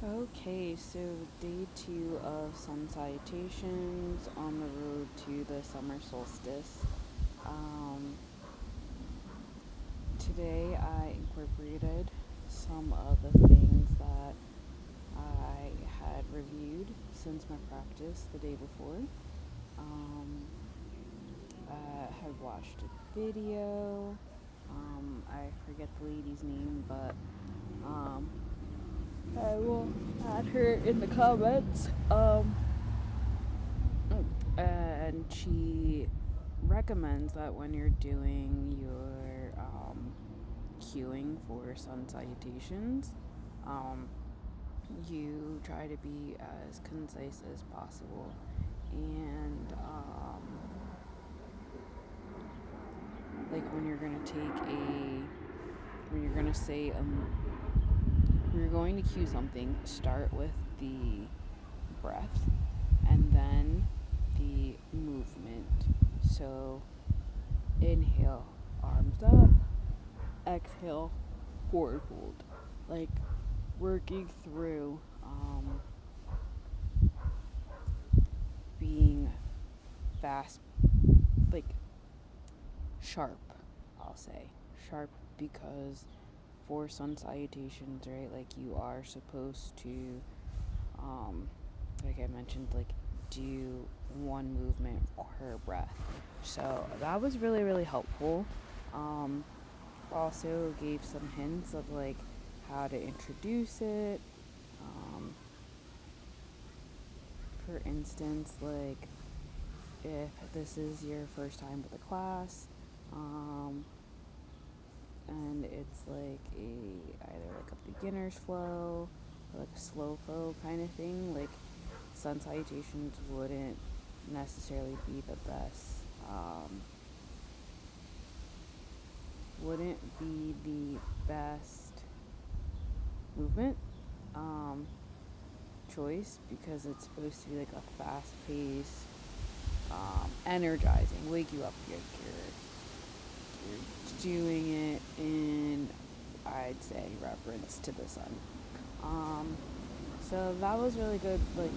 Okay, so day 2 of Sun Salutations on the road to the Summer Solstice. Um, Today I incorporated some of the things that I had reviewed since my practice the day before. Um, I had watched a video. I forget the lady's name, but um, I will add her in the comments. And she recommends that when you're doing your cueing for sun salutations, um, you try to be as concise as possible. And like when you're gonna say when you're going to cue something, start with the breath and then the movement. So inhale, arms up, exhale, forward fold. Like working through being fast, like sharp, I'll say. Sharp because for sun salutations, right, like you are supposed to, like I mentioned, like do one movement per breath. So that was really, really helpful. Um, Also gave some hints of like how to introduce it. Um, for instance, like if this is your first time with a class, um, and it's like either like a beginner's flow or like a slow flow kind of thing, like sun salutations necessarily be the best. Wouldn't be the best movement choice because it's supposed to be like a fast paced, energizing, wake you up. You're doing it in, I'd say, reference to the sun. Um, so that was really good, like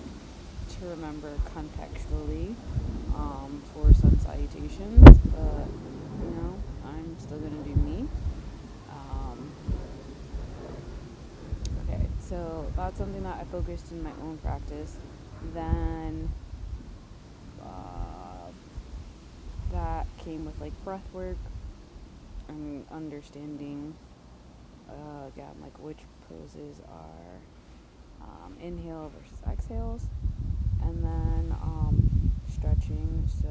to remember contextually for sun salutations. But I'm still gonna do me. Um, okay, so that's something that I focused in my own practice. Then that came with like breath work and understanding again like which poses are inhale versus exhales, and then stretching. So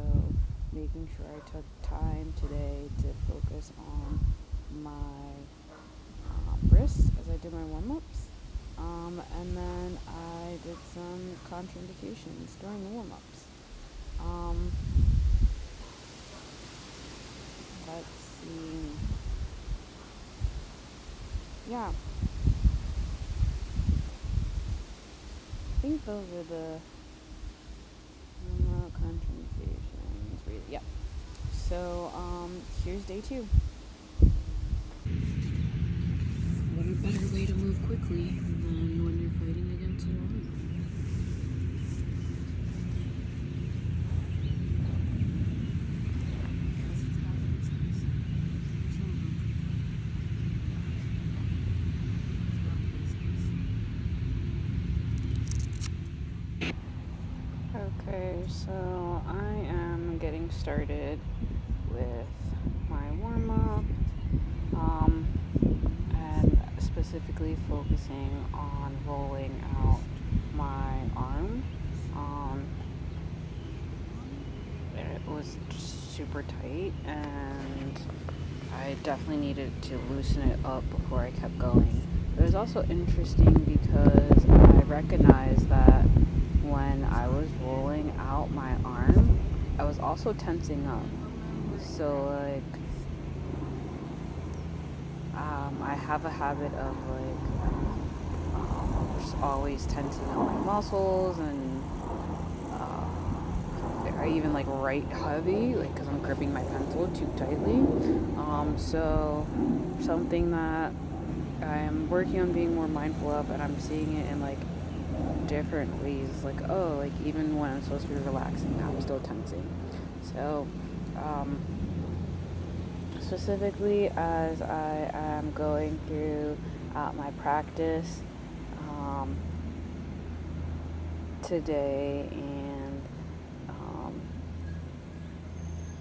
making sure I took time today to focus on my wrists as I did my warm-ups, and then I did some contraindications during the warm-ups. um, let's see, yeah, I think those are the contraindications. Yeah. So here's day 2. What a better way to move quickly than when you're fighting against a wall. Okay, so I am getting started with my warm-up, and specifically focusing on rolling out my arm. It was just super tight, and I definitely needed to loosen it up before I kept going. It was also interesting because I recognized that when I was rolling out my arm, I was also tensing up. So like, I have a habit of like just always tensing up my muscles, and I even like write heavy, like because I'm gripping my pencil too tightly. So something that I'm working on being more mindful of, and I'm seeing it in like different ways. Like, oh, like even when I'm supposed to be relaxing, I'm still tensing. So, um, specifically as I am going through my practice um, today, and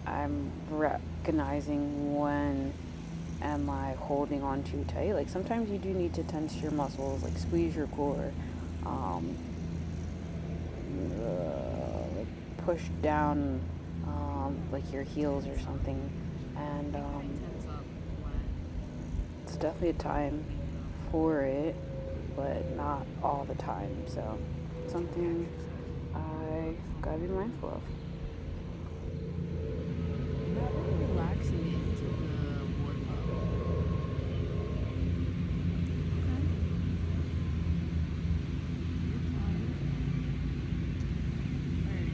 I'm recognizing when am I holding on too tight. Like sometimes you do need to tense your muscles, like squeeze your core, um, like push down like your heels or something, and it's definitely a time for it, but not all the time. So something I gotta be mindful of. Not really relaxing into the workout. Okay. You're fine. Alright.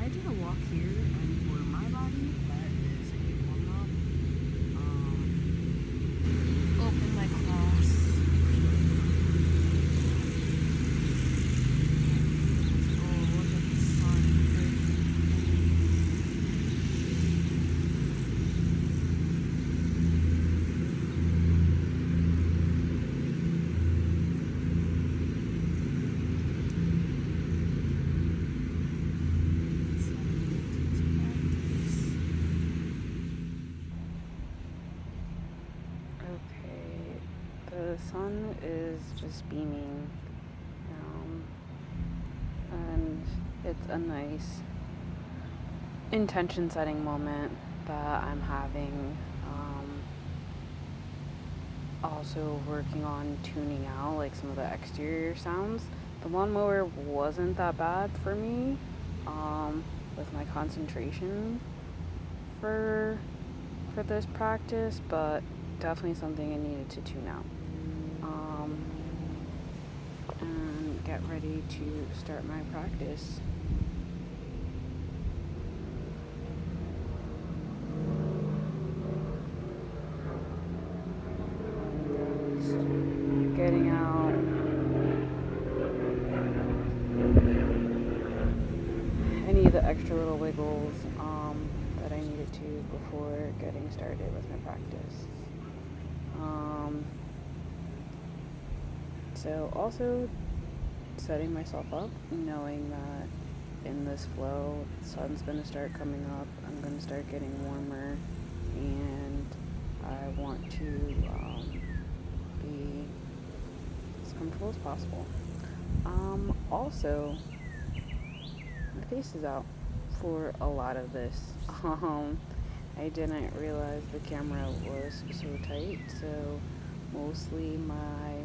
I did a walk here, and for my body, that is a warm up. Open my class. Oh, look at the sun. Okay, the sun is just beaming, and it's a nice intention setting moment that I'm having. Also working on tuning out like some of the exterior sounds. The lawnmower wasn't that bad for me with my concentration for this practice, but definitely something I needed to tune out. And get ready to start my practice. Getting out any of the extra little wiggles that I needed to before getting started with my practice. So also setting myself up, knowing that in this flow, the sun's going to start coming up, I'm going to start getting warmer, and I want to be as comfortable as possible. Also, my face is out for a lot of this. I didn't realize the camera was so tight, so mostly my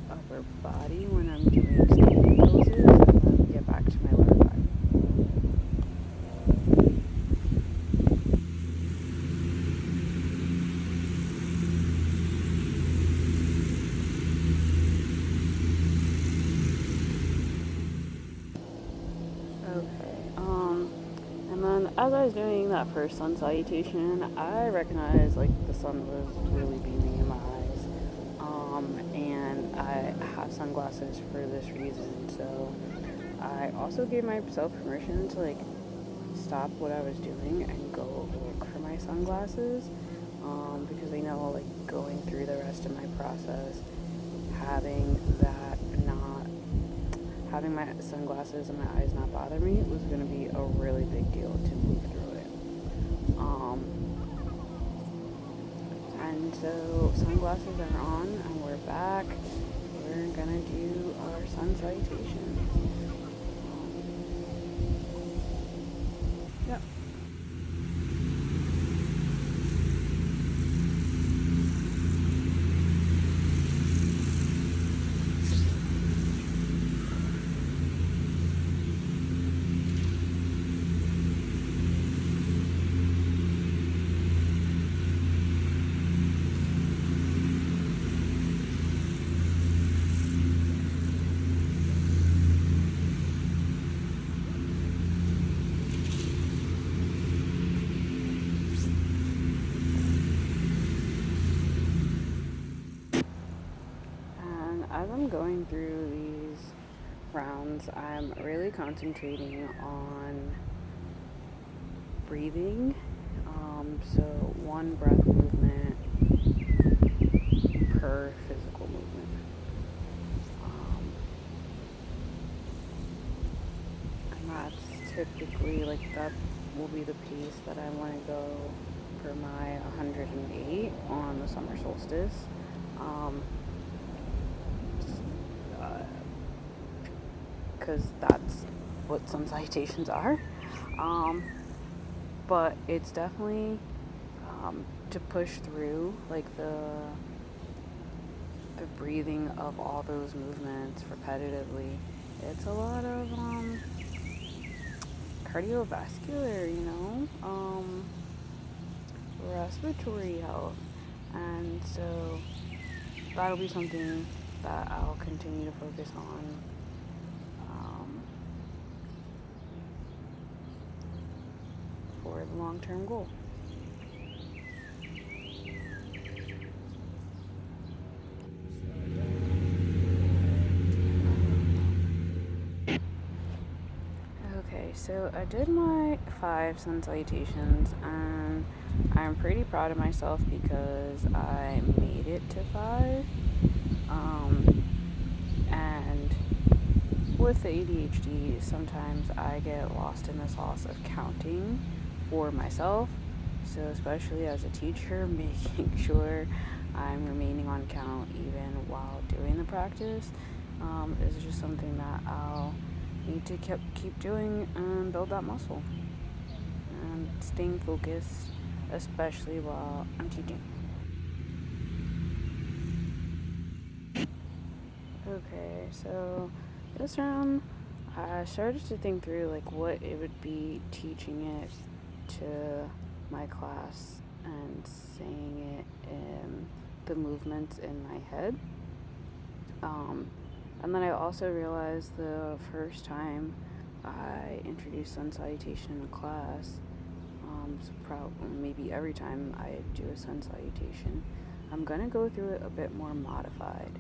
upper body when I'm doing standing poses, and then get back to my lower body. Okay, and then as I was doing that first sun salutation, I recognized like the sun was really beaming in my eyes, and I have sunglasses for this reason. So I also gave myself permission to like stop what I was doing and go look for my sunglasses, because I know like going through the rest of my process, having my sunglasses and my eyes not bother me was going to be a really big deal to move through it. And so sunglasses are on, and we're back. We're going to do our sun salutations. Yep. as I'm going through these rounds, I'm really concentrating on breathing. So one breath movement per physical movement. And that's typically that will be the pace that I want to go for my 108 on the Summer Solstice. Because that's what Sun Salutations are. But it's definitely to push through the breathing of all those movements repetitively. It's a lot of cardiovascular, respiratory health, and so that'll be something that I'll continue to focus on. For the long-term goal. Okay, so I did my 5 Sun Salutations, and I'm pretty proud of myself because I made it to 5. And with the ADHD, sometimes I get lost in the sauce of counting for myself. So especially as a teacher, making sure I'm remaining on count even while doing the practice is just something that I'll need to keep doing and build that muscle. And staying focused, especially while I'm teaching. Okay, so this round I started to think through what it would be teaching it to my class and saying it in the movements in my head. And then I also realized the first time I introduced Sun Salutation in class, maybe every time I do a Sun Salutation, I'm going to go through it a bit more modified.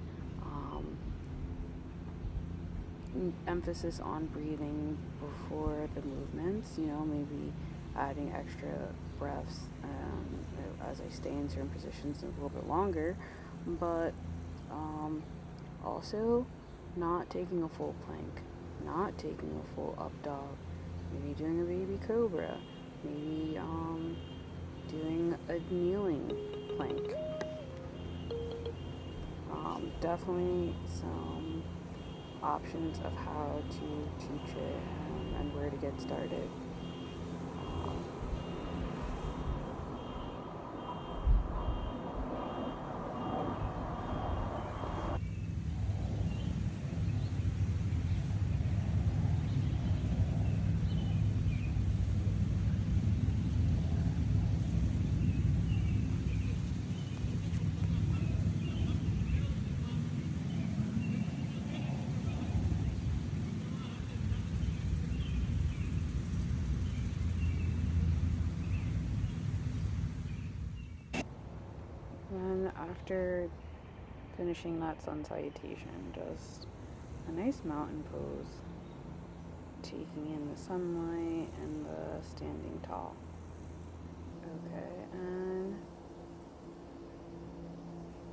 Emphasis on breathing before the movements, maybe adding extra breaths as I stay in certain positions a little bit longer, but also not taking a full plank, not taking a full up dog, maybe doing a baby cobra, maybe doing a kneeling plank. Definitely some options of how to teach it and where to get started. Then after finishing that Sun Salutation, just a nice mountain pose, taking in the sunlight and the standing tall. Okay, and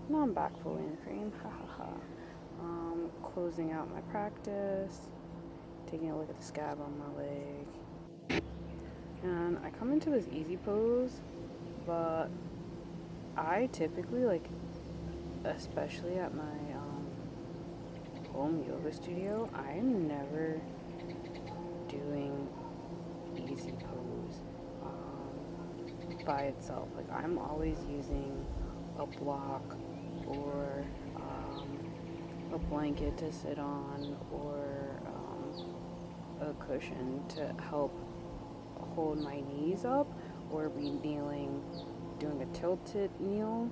now I'm back fully in frame, ha ha ha. Closing out my practice, taking a look at the scab on my leg, and I come into this easy pose, but I typically, especially at my home yoga studio, I'm never doing easy pose by itself. I'm always using a block or a blanket to sit on or a cushion to help hold my knees up, or be kneeling, doing a tilted kneel.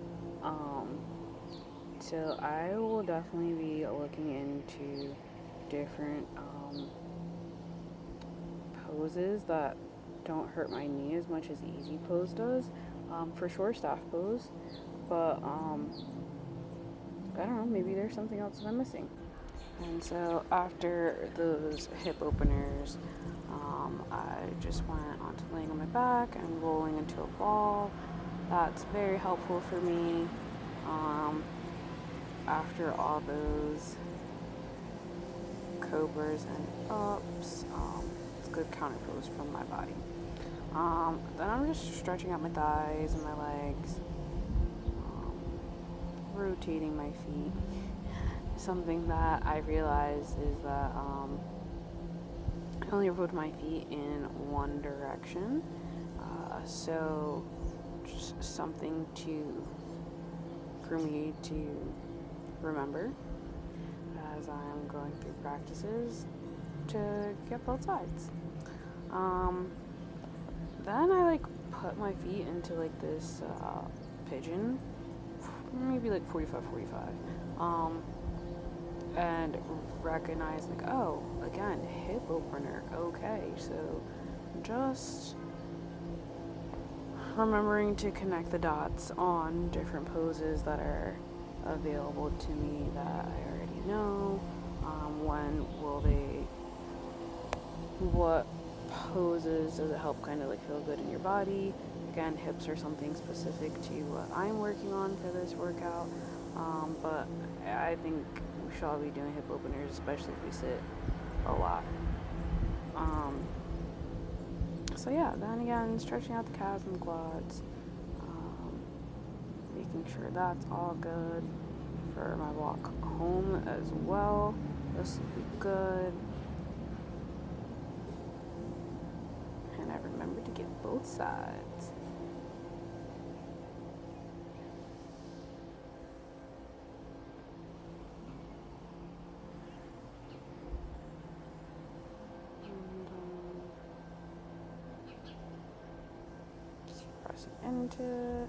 So I will definitely be looking into different poses that don't hurt my knee as much as easy pose does. For sure staff pose, but I don't know, maybe there's something else that I'm missing. And so after those hip openers, I just went onto laying on my back and rolling into a ball. That's very helpful for me. Um, After all those cobras and ups, it's a good counter pose from my body. Then I'm just stretching out my thighs and my legs, rotating my feet. Something that I realized is that I only rotate my feet in one direction. So just something for me to remember as I'm going through practices to get both sides. Then I put my feet into this pigeon, maybe 45. And recognize oh, again, hip opener. Okay, so just remembering to connect the dots on different poses that are available to me that I already know. What poses does it help kind of feel good in your body? Again, hips are something specific to what I'm working on for this workout. But I think we should all be doing hip openers, especially if we sit a lot. So yeah, then again, stretching out the calves and the quads, making sure that's all good for my walk home as well. This will be good. And I remember to get both sides. Pressing into it,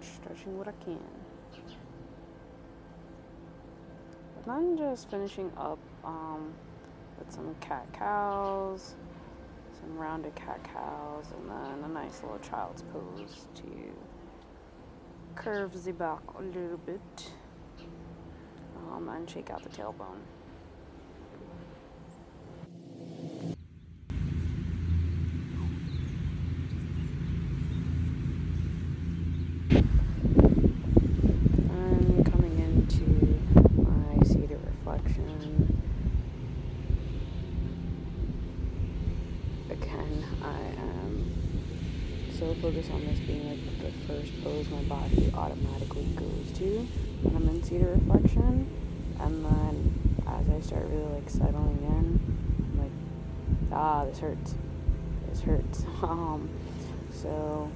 stretching what I can. And then just finishing up with some cat-cows, some rounded cat-cows, and then a nice little child's pose to curve the back a little bit, and shake out the tailbone. Focus on this being the first pose my body automatically goes to when I'm in seated reflection, and then as I start really settling in, I'm this hurts. So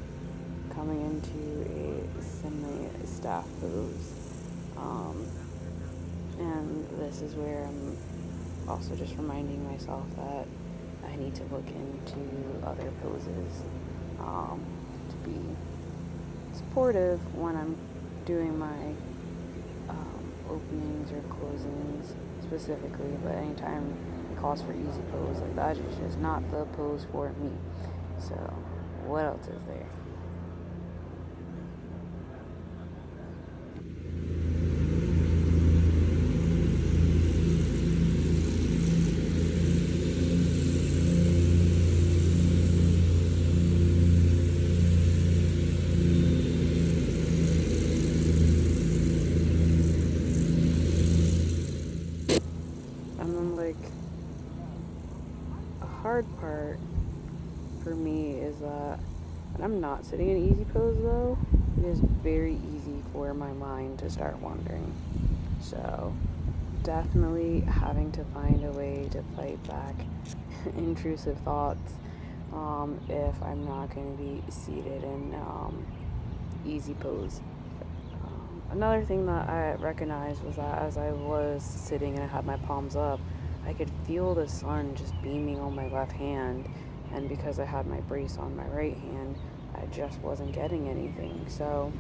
coming into a semi-staff pose, and this is where I'm also just reminding myself that I need to look into other poses. To be supportive when I'm doing my openings or closings specifically, but anytime it calls for easy pose, that is just not the pose for me. So what else is there? Hard part for me is that when I'm not sitting in easy pose though, it is very easy for my mind to start wandering. So definitely having to find a way to fight back intrusive thoughts if I'm not going to be seated in easy pose. Another thing that I recognized was that as I was sitting and I had my palms up, I could feel the sun just beaming on my left hand, and because I had my brace on my right hand, I just wasn't getting anything. So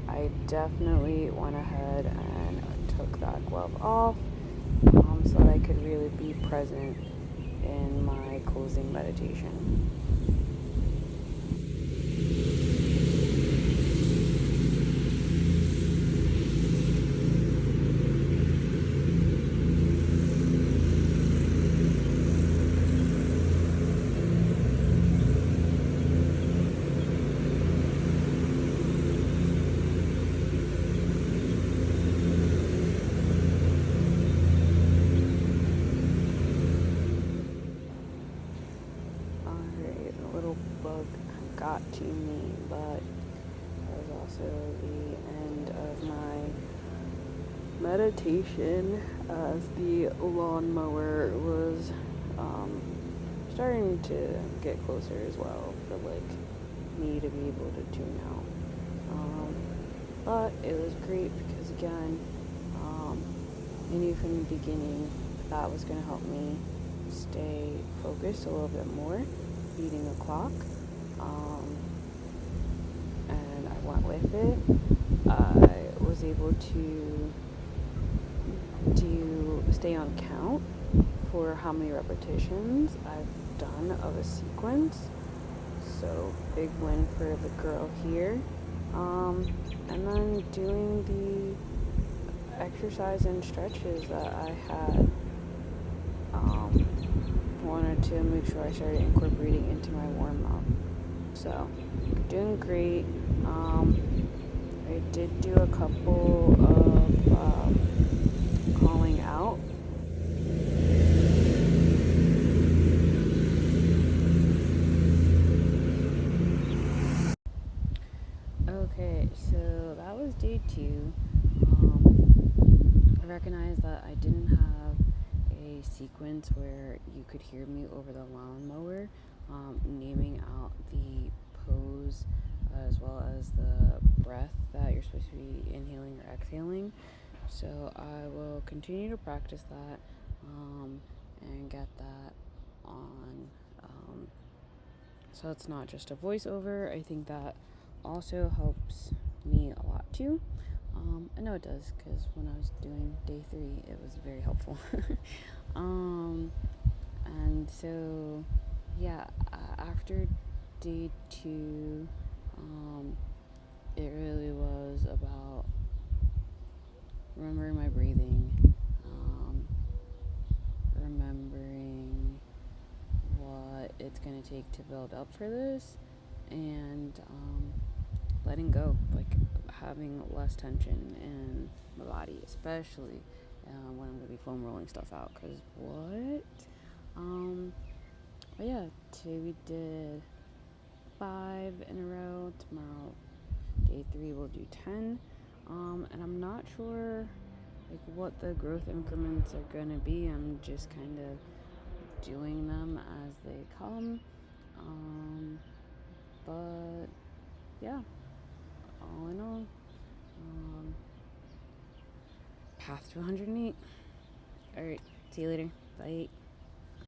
I definitely went ahead and took that glove off so that I could really be present in my closing meditation. lot to me, but that was also the end of my meditation as the lawnmower was starting to get closer as well for like me to be able to tune out. But it was great because again, I knew from the beginning that was going to help me stay focused a little bit more, beating the clock. And I went with it. I was able to stay on count for how many repetitions I've done of a sequence. So big win for the girl here. And then doing the exercise and stretches that I had wanted to make sure I started incorporating into my warm-up. So doing great. I did do a couple of calling out. Okay, so that was day 2. I recognized that I didn't have a sequence where you could hear me over the lawnmower, naming out the pose as well as the breath that you're supposed to be inhaling or exhaling. So I will continue to practice that and get that on. So it's not just a voiceover. I think that also helps me a lot too. I know it does because when I was doing day 3, it was very helpful. And so, yeah, after day 2, it really was about remembering my breathing, remembering what it's going to take to build up for this, and letting go, like having less tension in my body, especially when I'm going to be foam rolling stuff out, because what? But yeah, today we did 5 in a row. Tomorrow, day 3, we'll do 10. And I'm not sure like what the growth increments are going to be. I'm just kind of doing them as they come. But yeah, all in all, path to 108. Alright, see you later. Bye.